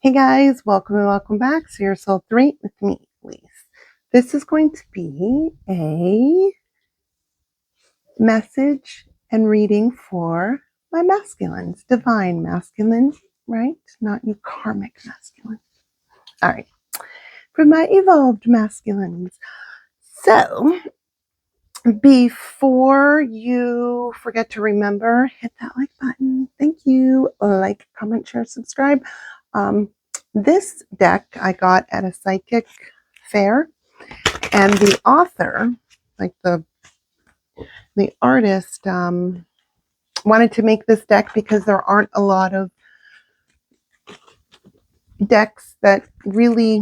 Hey guys, welcome and welcome back to Your Soul 3 with me, Lise. This is going to be a message and reading for my masculines, divine masculine, right? Not you karmic masculine. All right, for my evolved masculines. So, before you forget to remember, hit that like button. Thank you. Like, comment, share, subscribe. This deck I got at a psychic fair, and the author, like the artist, wanted to make this deck because there aren't a lot of decks that really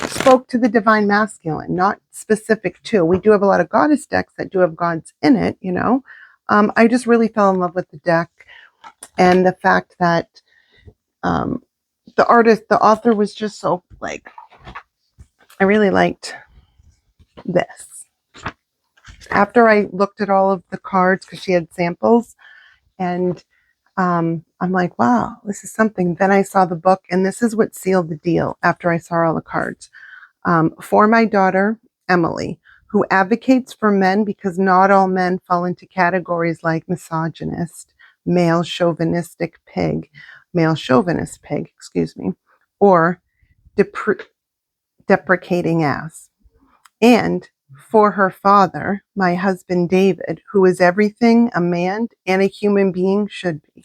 spoke to the divine masculine, not specific to. We do have a lot of goddess decks that do have gods in it, you know. I just really fell in love with the deck and the fact that the author was just so like, I really liked this. After I looked at all of the cards, because she had samples, and I'm like, wow, this is something. Then I saw the book, and this is what sealed the deal after I saw all the cards. For my daughter, Emily, who advocates for men because not all men fall into categories like misogynist, male chauvinist pig, or deprecating ass. And for her father, my husband David, who is everything a man and a human being should be.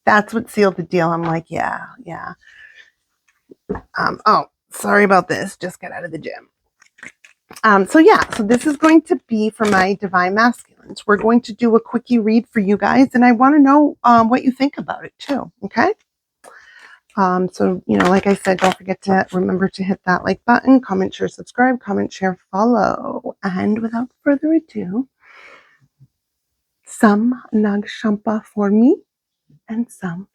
That's what sealed the deal. I'm like, yeah. Oh, sorry about this. Just got out of the gym. So this is going to be for my divine masculines. We're going to do a quickie read for you guys, and I want to know what you think about it too. Okay. So, like I said, don't forget to remember to hit that like button, comment, share, subscribe, comment, share, follow. And without further ado, some Nag Shampa for me and some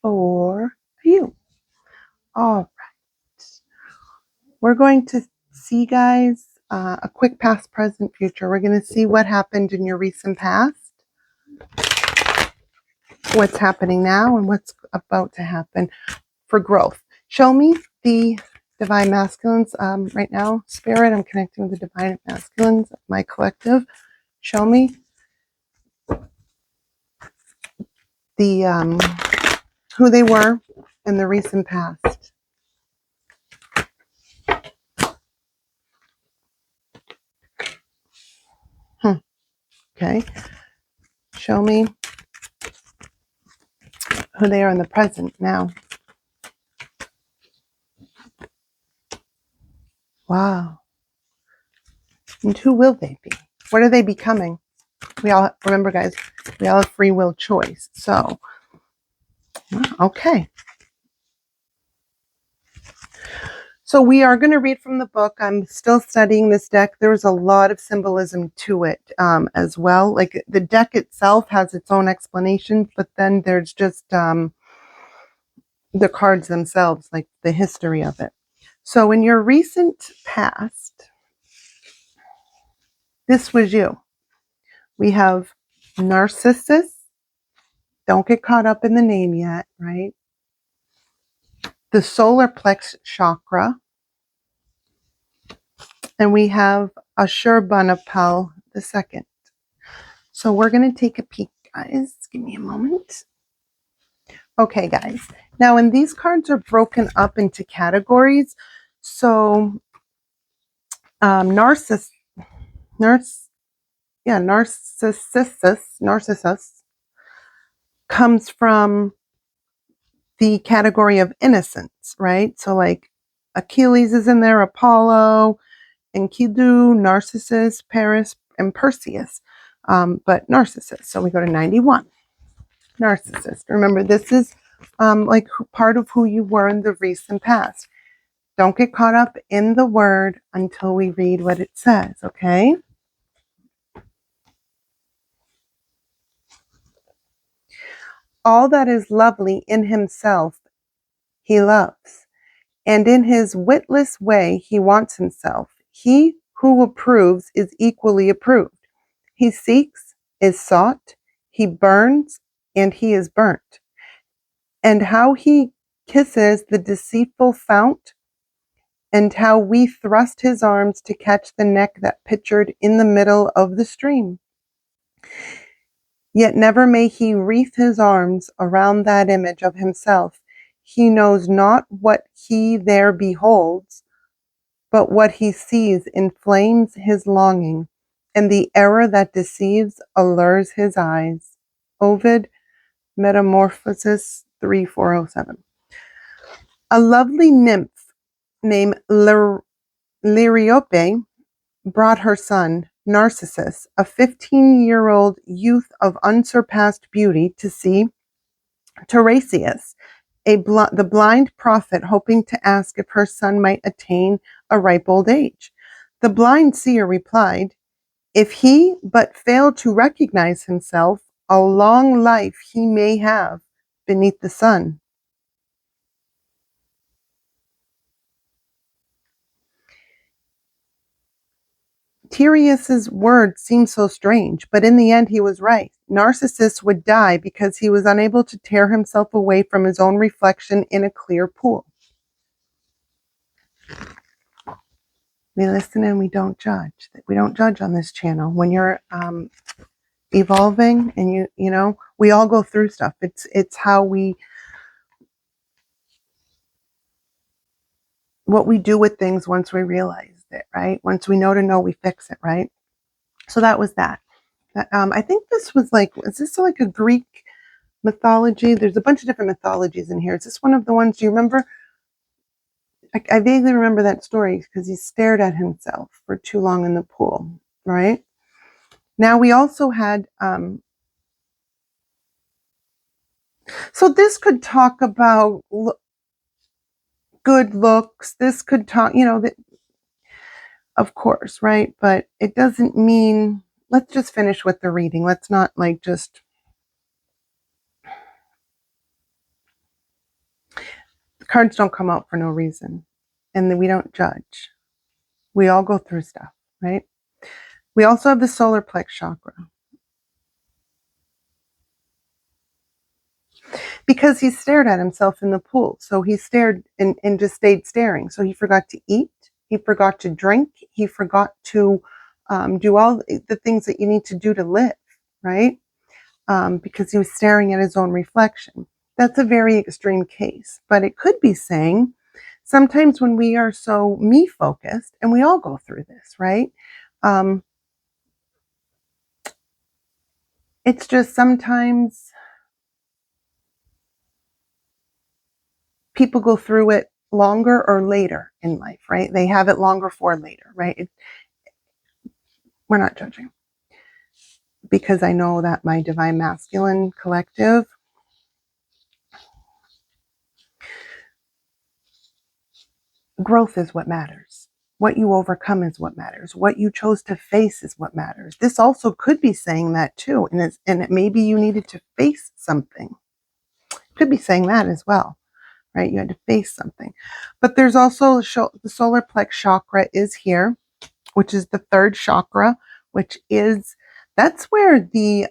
for you. All right. We're going to see, guys, a quick past, present, future. We're going to see what happened in your recent past, what's happening now, and what's about to happen for growth. Show me the divine masculines right now. Spirit, I'm connecting with the divine masculines, my collective. Show me the who they were in the recent past. Okay. Show me who they are in the present now. Wow. And who will they be? What are they becoming? We all, remember guys, we all have free will choice. So, okay. So we are going to read from the book. I'm still studying this deck. There's a lot of symbolism to it as well. Like the deck itself has its own explanations, but then there's just the cards themselves, like the history of it. So in your recent past, this was you. We have Narcissus. Don't get caught up in the name yet, right? The solar plex chakra. And we have Ashurbanipal II. So we're going to take a peek, guys. Give me a moment. Okay, guys. Now, and these cards are broken up into categories. So Narcissus comes from the category of innocence, right? So like Achilles is in there, Apollo, Enkidu, Narcissus, Paris, and Perseus. But Narcissus. So we go to 91. Narcissist. Remember, this is like part of who you were in the recent past. Don't get caught up in the word until we read what it says, okay? All that is lovely in himself, he loves, and in his witless way, he wants himself. He who approves is equally approved. He seeks, is sought, he burns, and he is burnt. And how he kisses the deceitful fount, and how we thrust his arms to catch the neck that pitchered in the middle of the stream. Yet never may he wreathe his arms around that image of himself. He knows not what he there beholds, but what he sees inflames his longing, and the error that deceives allures his eyes. Ovid, Metamorphoses 3407. A lovely nymph named Liriope brought her son, Narcissus, a 15-year-old youth of unsurpassed beauty, to see Tiresias, the blind prophet, hoping to ask if her son might attain a ripe old age. The blind seer replied, if he but fail to recognize himself, a long life he may have beneath the sun. Tereus's words seemed so strange, but in the end he was right. Narcissus would die because he was unable to tear himself away from his own reflection in a clear pool. We listen and we don't judge. We don't judge on this channel. When you're evolving, and you know, we all go through stuff. It's how what we do with things once we realize it, right? Once we know to know, we fix it, right? So that was that. I think this was like, is this like a Greek mythology? There's a bunch of different mythologies in here. Is this one of the ones, do you remember? I vaguely remember that story because he stared at himself for too long in the pool, right? Now we also had, so this could talk about good looks. This could talk, you know, that, of course, right? But it doesn't mean, let's just finish with the reading. Let's not like just, the cards don't come out for no reason. And then we don't judge. We all go through stuff, right? We also have the solar plex chakra. Because he stared at himself in the pool. So he stared and just stayed staring. So he forgot to eat. He forgot to drink. He forgot to do all the things that you need to do to live, right? Because he was staring at his own reflection. That's a very extreme case. But it could be saying, sometimes when we are so me-focused, and we all go through this, right? It's just sometimes people go through it longer or later in life, right? They have it longer for later, right? We're not judging. Because I know that my Divine Masculine collective, growth is what matters. What you overcome is what matters. What you chose to face is what matters. This also could be saying that too. And maybe you needed to face something. Could be saying that as well, right? You had to face something. But there's also the solar plex chakra is here, which is the third chakra, which is, that's where the,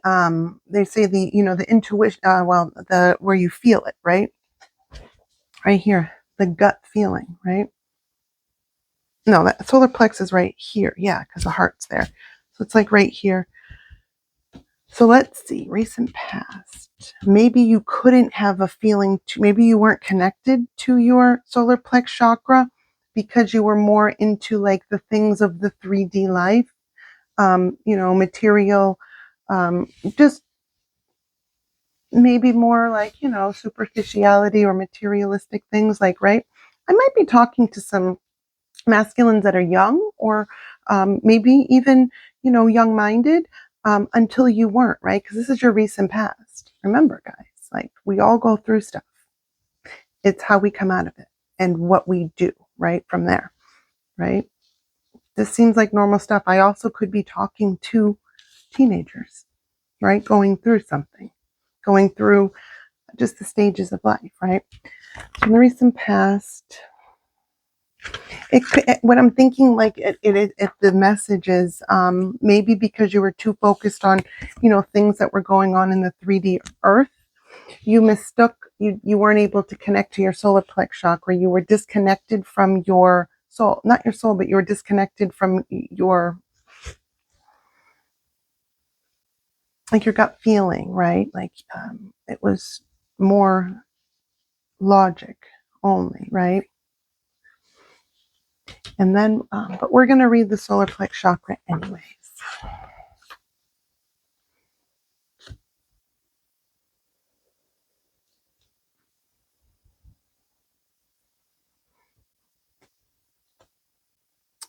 they say the, you know, the intuition, where you feel it, right? Right here, the gut feeling, right? No, that solar plex is right here. Yeah, because the heart's there. So it's like right here. So let's see, recent past. Maybe you couldn't have a feeling maybe you weren't connected to your solar plex chakra because you were more into like the things of the 3D life, you know, material, just maybe more like, you know, superficiality or materialistic things, like, right? I might be talking to some masculines that are young, or maybe even, you know, young-minded, until you weren't, right? Because this is your recent past. Remember, guys, like, we all go through stuff. It's how we come out of it and what we do, right, from there, right? This seems like normal stuff. I also could be talking to teenagers, right? Going through something, going through just the stages of life, right? So in the recent past, what I'm thinking, like, the message is maybe because you were too focused on, you know, things that were going on in the 3D earth, You mistook, you weren't able to connect to your solar plex chakra. You were disconnected from your soul, not your soul, but you were disconnected from your, like your gut feeling, right? Like it was more logic only, right? And then, but we're going to read the solar plex chakra anyways.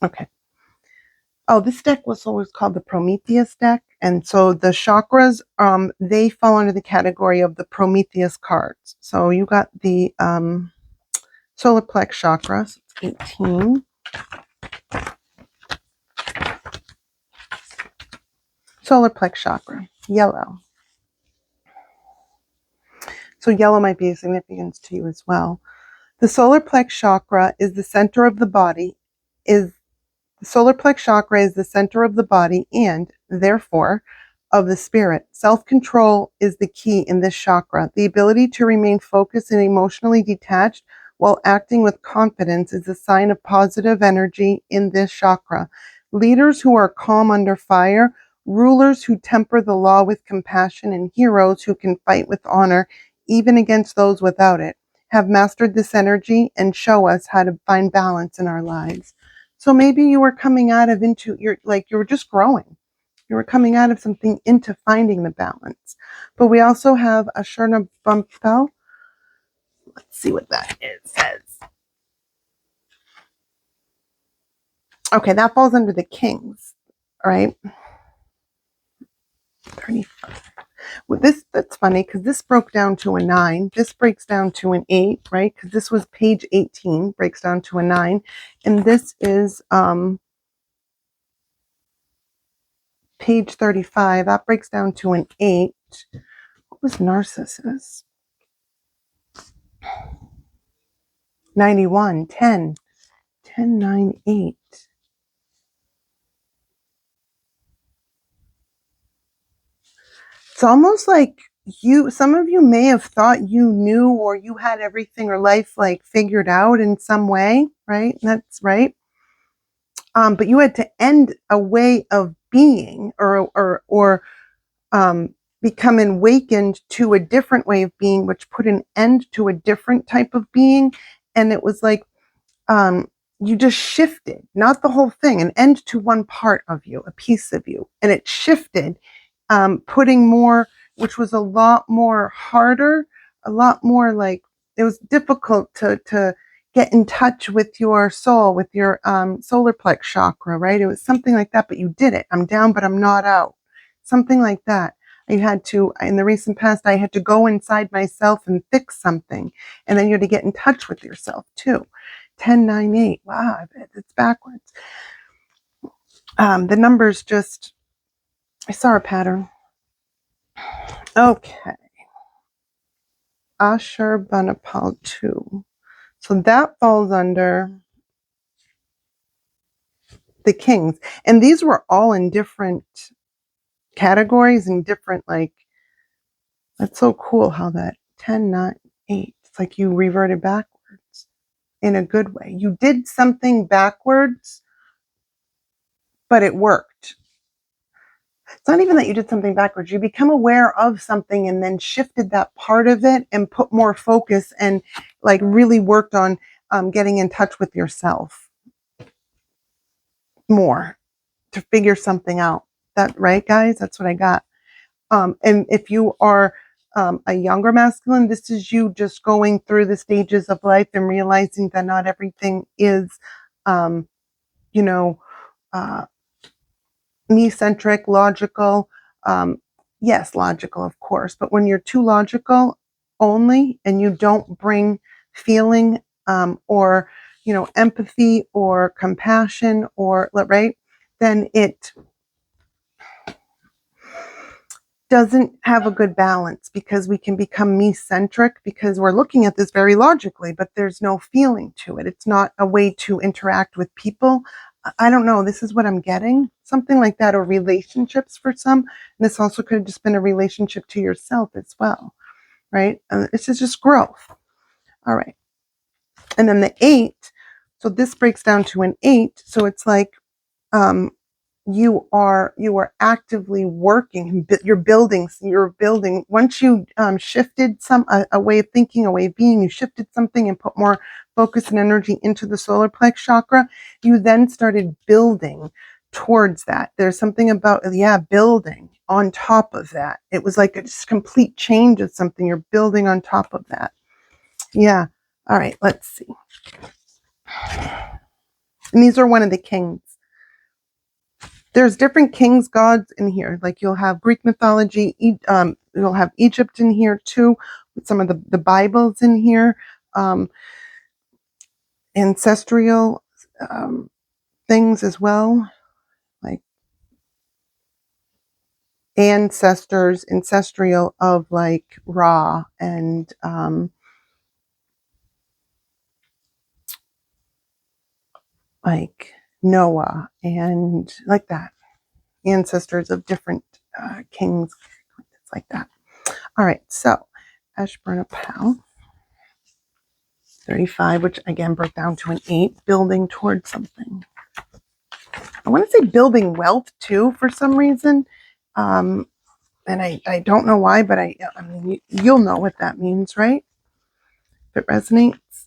Okay. Oh, this deck was always called the Prometheus deck. And so the chakras, they fall under the category of the Prometheus cards. So you got the solar plex chakra, so it's 18. Solar plex chakra, yellow. So yellow might be a significance to you as well. The solar plex chakra is the center of the body, the solar plex chakra is the center of the body and, therefore, of the spirit. Self-control is the key in this chakra. The ability to remain focused and emotionally detached while acting with confidence is a sign of positive energy in this chakra. Leaders who are calm under fire, rulers who temper the law with compassion, and heroes who can fight with honor even against those without it, have mastered this energy and show us how to find balance in our lives. So maybe you were coming out of into you're like you were just growing. You were coming out of something into finding the balance. But we also have a Shurna Bumpel. Let's see what that is, says. Okay, that falls under the kings, right? 35. Well, that's funny because this broke down to a 9. This breaks down to an 8, right? Because this was page 18, breaks down to a 9. And this is page 35. That breaks down to an 8. What was Narcissus? 91, 10, 10, 9, 8. It's almost like some of you may have thought you knew or you had everything or life like figured out in some way, right? That's right. But you had to end a way of being or become awakened to a different way of being, which put an end to a different type of being. And it was like, you just shifted, not the whole thing, an end to one part of you, a piece of you. And it shifted, putting more, which was a lot more harder, a lot more like, it was difficult to get in touch with your soul, with your solar plex chakra, right? It was something like that, but you did it. I'm down, but I'm not out. Something like that. I had to, in the recent past, I had to go inside myself and fix something. And then you had to get in touch with yourself too. 10, 9, 8. Wow, it's backwards. The numbers just, I saw a pattern. Okay. Ashurbanipal 2. So that falls under the kings. And these were all in different categories and different, like, that's so cool how that 10, 9, 8. It's like you reverted backwards in a good way. You did something backwards, but it worked. It's not even that you did something backwards. You become aware of something and then shifted that part of it and put more focus and like really worked on getting in touch with yourself more to figure something out. That right, guys? That's what I got. And if you are a younger masculine, this is you just going through the stages of life and realizing that not everything is, you know, me-centric, logical. Yes, logical, of course. But when you're too logical only and you don't bring feeling or, empathy or compassion or, right, then it doesn't have a good balance because we can become me-centric because we're looking at this very logically, but there's no feeling to it. It's not a way to interact with people. I don't know. This is what I'm getting. Something like that, or relationships for some. And this also could have just been a relationship to yourself as well. right? It's just growth. All right. And then the 8, so this breaks down to an 8. So it's like you are actively working. You're building. Once you shifted a way of thinking, a way of being, you shifted something and put more focus and energy into the solar plex chakra. You then started building towards that. There's something about building on top of that. It was like a just complete change of something. You're building on top of that. Yeah. All right. Let's see. And these are one of the kings. There's different kings, gods in here. Like you'll have Greek mythology, you'll have Egypt in here too, with some of the Bibles in here, ancestral things as well, like ancestral of like Ra and like Noah and like that. Ancestors of different kings, like that. All right, so Ashburnapal, 35, which again broke down to an 8, building towards something. I want to say building wealth too for some reason. And I don't know why, but I mean, you'll know what that means, right? If it resonates.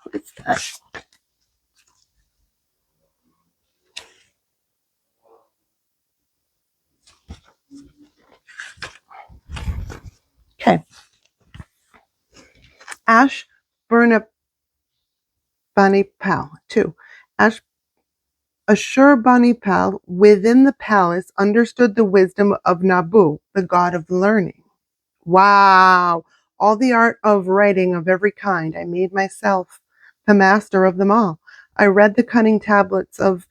What is that? Okay. Ashburnapal, 2. Ashurbanipal within the palace understood the wisdom of Nabu, the god of learning. Wow. All the art of writing of every kind I made myself, the master of them all. I read the cunning tablets of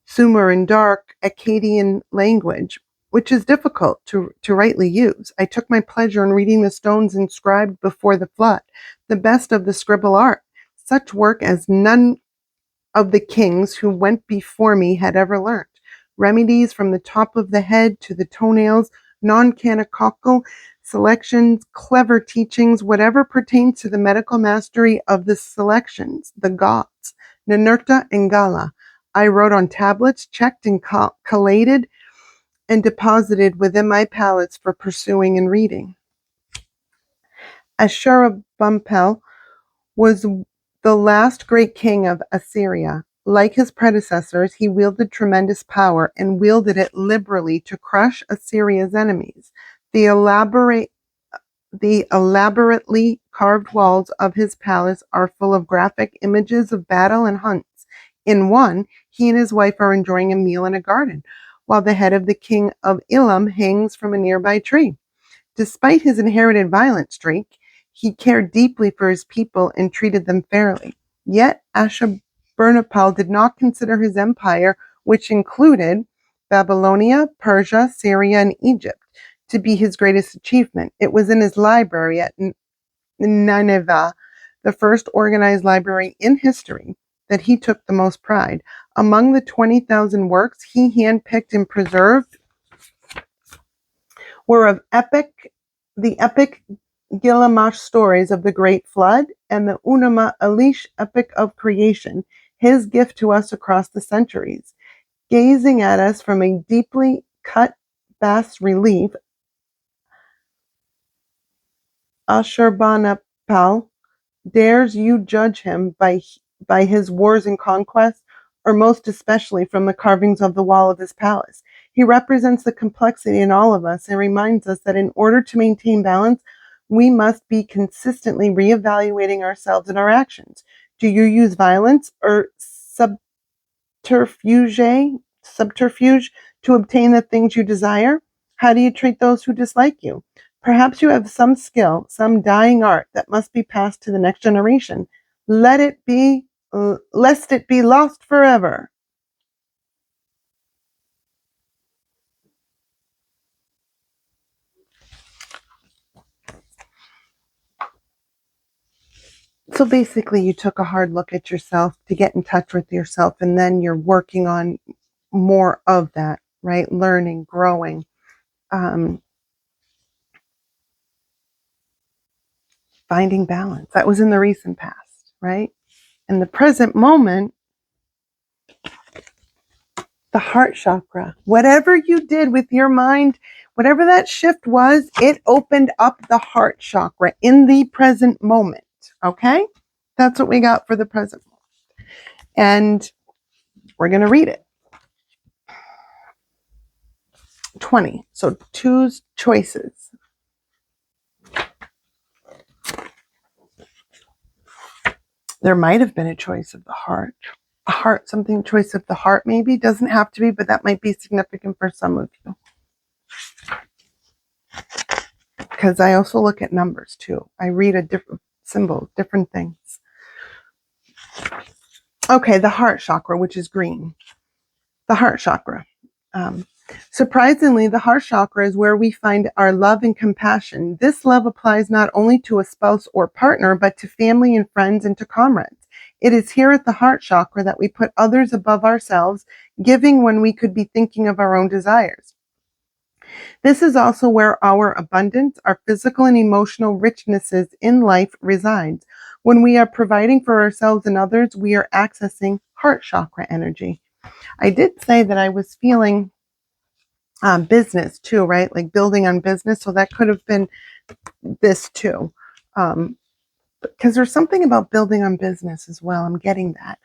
Sumer in dark Akkadian language, which is difficult to rightly use. I took my pleasure in reading the stones inscribed before the flood, the best of the scribble art, such work as none of the kings who went before me had ever learnt. Remedies from the top of the head to the toenails, non-canonical selections, clever teachings, whatever pertains to the medical mastery of the selections, the gods, Ninurta and Gala. I wrote on tablets, checked and collated, and deposited within my palates for pursuing and reading. Ashurbanipal was the last great king of Assyria. Like his predecessors, he wielded tremendous power and wielded it liberally to crush Assyria's enemies. The elaborately carved walls of his palace are full of graphic images of battle and hunts. In one, he and his wife are enjoying a meal in a garden, while the head of the king of Elam hangs from a nearby tree. Despite his inherited violent streak, he cared deeply for his people and treated them fairly. Yet Ashurbanipal did not consider his empire, which included Babylonia, Persia, Syria, and Egypt, to be his greatest achievement. It was in his library at Nineveh, the first organized library in history, that he took the most pride. Among the 20,000 works he handpicked and preserved were of the epic Gilgamesh stories of the Great Flood and the Enuma Elish epic of creation, his gift to us across the centuries. Gazing at us from a deeply cut bas relief, Ashurbanipal dares you judge him by his wars and conquests, or most especially from the carvings of the wall of his palace. He represents the complexity in all of us and reminds us that in order to maintain balance, we must be consistently reevaluating ourselves and our actions. Do you use violence or subterfuge to obtain the things you desire? How do you treat those who dislike you? Perhaps you have some skill, some dying art that must be passed to the next generation. Lest it be lost forever. So basically, you took a hard look at yourself to get in touch with yourself, and then you're working on more of that, right? Learning, growing. finding balance. That was in the recent past, right? In the present moment, the heart chakra. Whatever you did with your mind, whatever that shift was, it opened up the heart chakra in the present moment. Okay? That's what we got for the present moment. And we're going to read it. 20. So choose choices. There might have been a choice of the heart. A heart, something choice of the heart maybe. Doesn't have to be, but that might be significant for some of you. Because I also look at numbers too. I read a different symbols, different things. Okay, the heart chakra, which is green. The heart chakra. Surprisingly, the heart chakra is where we find our love and compassion. This love applies not only to a spouse or partner, but to family and friends and to comrades. It is here at the heart chakra that we put others above ourselves, giving when we could be thinking of our own desires. This is also where our abundance, our physical and emotional richnesses in life resides. When we are providing for ourselves and others, we are accessing heart chakra energy. I did say that I was feeling business too, right? Like building on business. So that could have been this too. Because there's something about building on business as well. I'm getting that.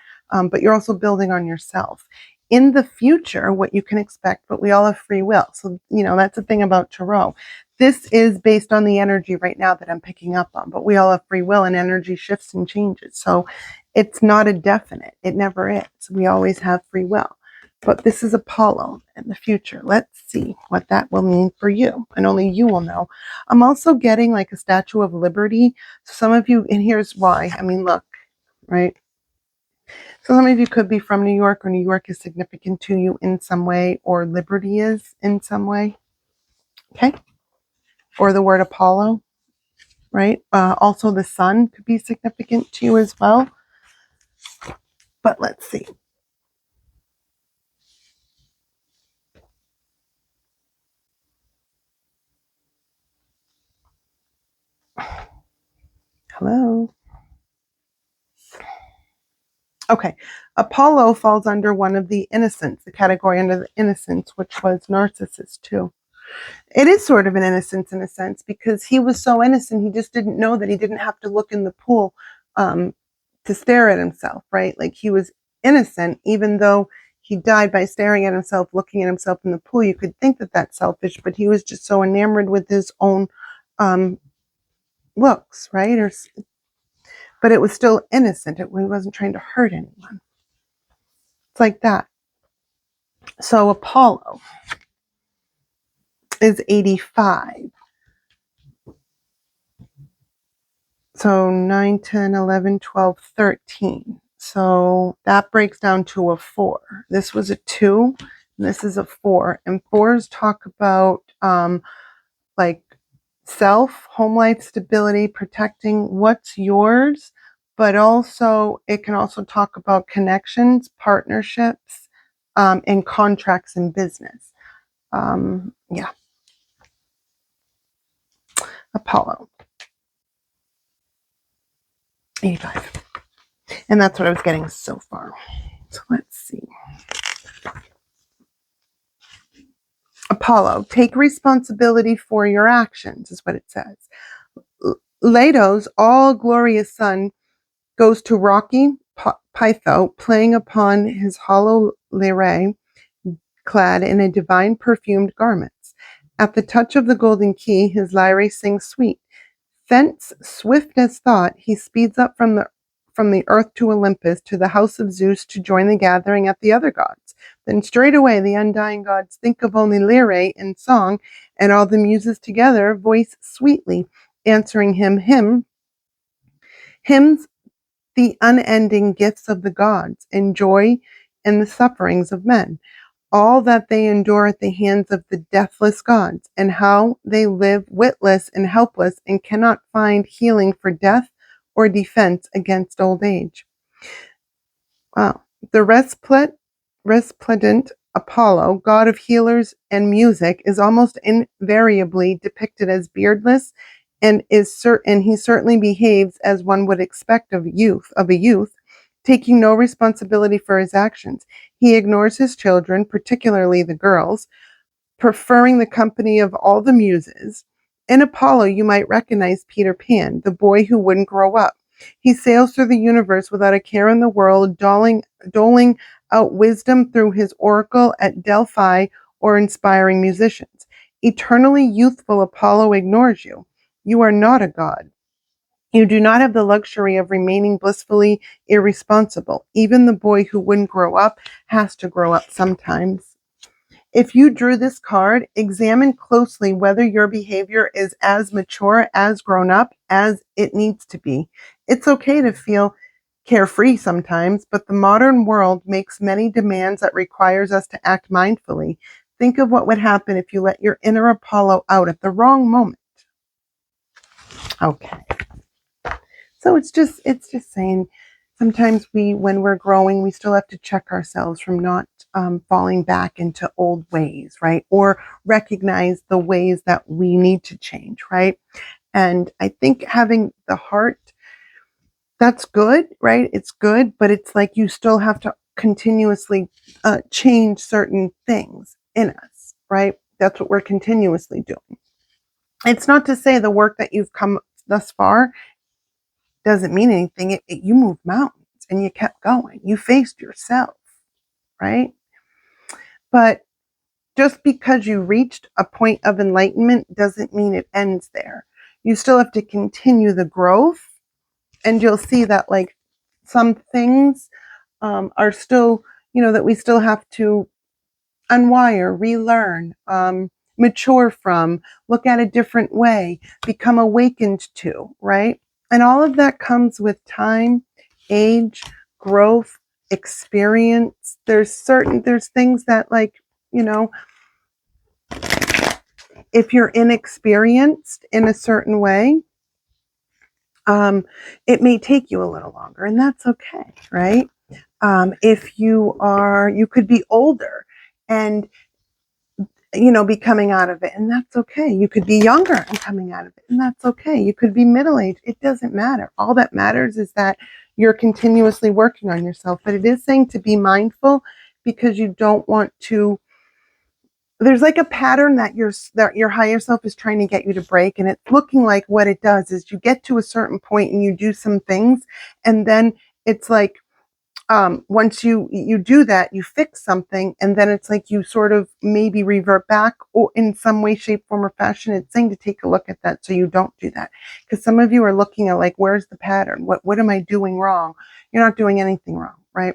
But you're also building on yourself. In the future, what you can expect, but we all have free will. So, that's the thing about Tarot. This is based on the energy right now that I'm picking up on, but we all have free will and energy shifts and changes. So it's not a definite. It never is. We always have free will. But this is Apollo in the future. Let's see what that will mean for you. And only you will know. I'm also getting like a Statue of Liberty. So some of you, and here's why. I mean, look, right? So some of you could be from New York, or New York is significant to you in some way, or liberty is in some way. Okay? Or the word Apollo, right? Also the sun could be significant to you as well. But let's see. Hello? Okay. Apollo falls under one of the innocents, the category under the innocence, which was Narcissus too. It is sort of an innocence in a sense, because he was so innocent, he just didn't know that he didn't have to look in the pool to stare at himself, right? Like he was innocent, even though he died by staring at himself, looking at himself in the pool. You could think that that's selfish, but he was just so enamored with his own looks, right? But it was still innocent. He wasn't trying to hurt anyone. It's like that. So Apollo is 85. So 9, 10, 11, 12, 13. So that breaks down to a 4. This was a 2, and this is a 4. And 4s talk about like self, home life stability, protecting what's yours, but also it can also talk about connections, partnerships, and contracts in business. Yeah. Apollo. 85. And that's what I was getting so far. So let's see. Apollo, take responsibility for your actions, is what it says. Leto's all-glorious son goes to rocky Pytho, playing upon his hollow lyre, clad in a divine perfumed garments. At the touch of the golden key, his lyre sings sweet. Thence, swift as thought, he speeds up from the earth to Olympus, to the house of Zeus, to join the gathering at the other gods. Then straightway the undying gods think of only lyre in song, and all the muses together voice sweetly, answering hymns, the unending gifts of the gods, and joy in the sufferings of men, all that they endure at the hands of the deathless gods, and how they live witless and helpless, and cannot find healing for death or defense against old age. Wow. The resplendent Apollo, god of healers and music, is almost invariably depicted as beardless and he certainly behaves as one would expect of a youth, taking no responsibility for his actions. He ignores his children, particularly the girls, preferring the company of all the muses. In Apollo, you might recognize Peter Pan, the boy who wouldn't grow up. He sails through the universe without a care in the world, doling out wisdom through his oracle at Delphi or inspiring musicians. Eternally youthful Apollo ignores you. You are not a god. You do not have the luxury of remaining blissfully irresponsible. Even the boy who wouldn't grow up has to grow up sometimes. If you drew this card, examine closely whether your behavior is as mature, as grown up as it needs to be. It's okay to feel carefree sometimes, but the modern world makes many demands that requires us to act mindfully. Think of what would happen if you let your inner Apollo out at the wrong moment. Okay. So it's just saying sometimes when we're growing, we still have to check ourselves from not falling back into old ways, right? Or recognize the ways that we need to change, right? And I think having the heart, that's good, right? It's good, but it's like you still have to continuously change certain things in us, right? That's what we're continuously doing. It's not to say the work that you've come thus far doesn't mean anything. You moved mountains and you kept going. You faced yourself, right? But just because you reached a point of enlightenment doesn't mean it ends there. You still have to continue the growth, and you'll see that like some things are still, that we still have to unwire, relearn, mature from, look at a different way, become awakened to, right? And all of that comes with time, age, growth, experience. There's things that like, if you're inexperienced in a certain way, it may take you a little longer, and that's okay, right? If you could be older and be coming out of it, and that's okay. You could be younger and coming out of it, and that's okay. You could be middle-aged. It doesn't matter. All that matters is that you're continuously working on yourself. But it is saying to be mindful, because you don't want to. There's like a pattern that your higher self is trying to get you to break, and it's looking like what it does is you get to a certain point and you do some things, and then it's like once you do that, you fix something, and then it's like you sort of maybe revert back, or in some way, shape, form, or fashion. It's saying to take a look at that so you don't do that, because some of you are looking at like, where's the pattern? What am I doing wrong? You're not doing anything wrong, right?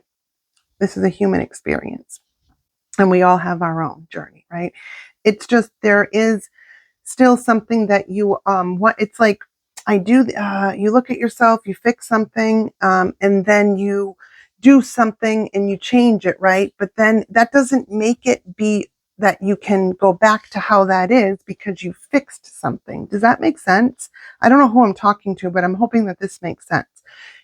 This is a human experience, and we all have our own journey, right? It's just there is still something that you want. It's like you look at yourself, you fix something, and then you do something and you change it, right? But then that doesn't make it be that you can go back to how that is because you fixed something. Does that make sense? I don't know who I'm talking to, but I'm hoping that this makes sense.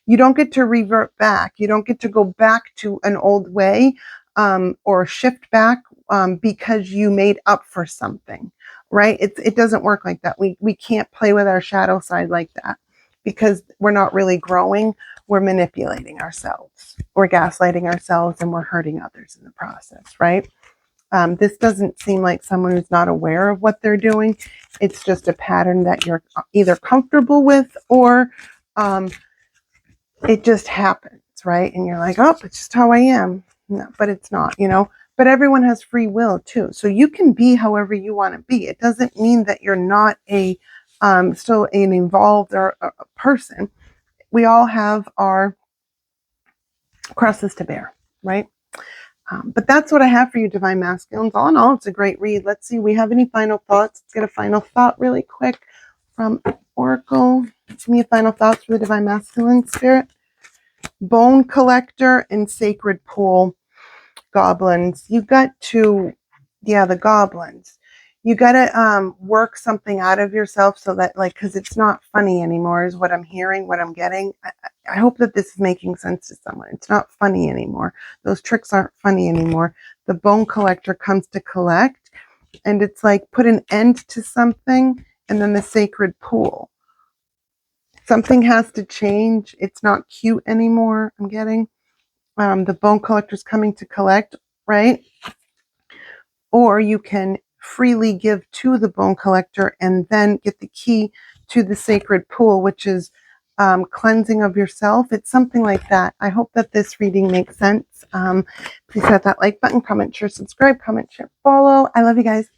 You don't get to revert back. You don't get to go back to an old way or shift back because you made up for something, right? It doesn't work like that. We can't play with our shadow side like that, because we're not really growing. We're manipulating ourselves. We're gaslighting ourselves, and we're hurting others in the process, right? This doesn't seem like someone who's not aware of what they're doing. It's just a pattern that you're either comfortable with, or it just happens, right? And you're like, oh, it's just how I am. No, but it's not, But everyone has free will too. So you can be however you want to be. It doesn't mean that you're not still an evolved or a person. We all have our crosses to bear, right? But that's what I have for you, Divine Masculines. All in all, it's a great read. Let's see, we have any final thoughts? Let's get a final thought really quick from Oracle. Give me a final thoughts for the Divine Masculine Spirit. Bone Collector and Sacred Pool. Goblins. You got to, the goblins. You got to work something out of yourself so that, like, because it's not funny anymore is what I'm hearing, what I'm getting. I hope that this is making sense to someone. It's not funny anymore. Those tricks aren't funny anymore. The Bone Collector comes to collect, and it's like put an end to something and then the sacred pool. Something has to change. It's not cute anymore. I'm getting the bone collector's coming to collect, right? Or you can freely give to the bone collector and then get the key to the sacred pool, which is cleansing of yourself. It's something like that. I hope that this reading makes sense. Please hit that like button, comment, share, subscribe, comment, share, follow. I love you guys.